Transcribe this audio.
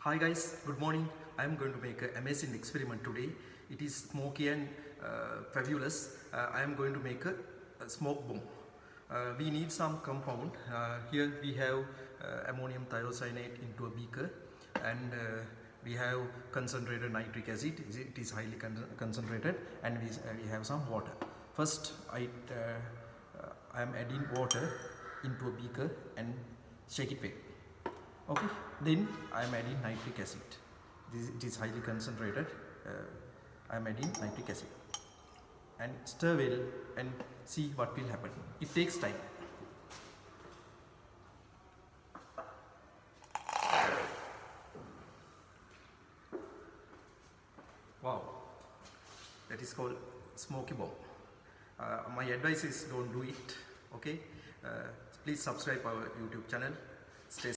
Hi guys, good morning. I am going to make an amazing experiment today. It is smoky and fabulous. I am going to make a smoke bomb. We need some compound. Here we have ammonium thiocyanate into a beaker, and we have concentrated nitric acid. It is highly concentrated, and we have some water. First I am adding water into a beaker and shake it well. Okay, then I am adding nitric acid. It is highly concentrated. I am adding nitric acid and stir well and see what will happen. It takes time. Wow, that is called smoky bomb. My advice is don't do it. Okay, please subscribe our YouTube channel. Stay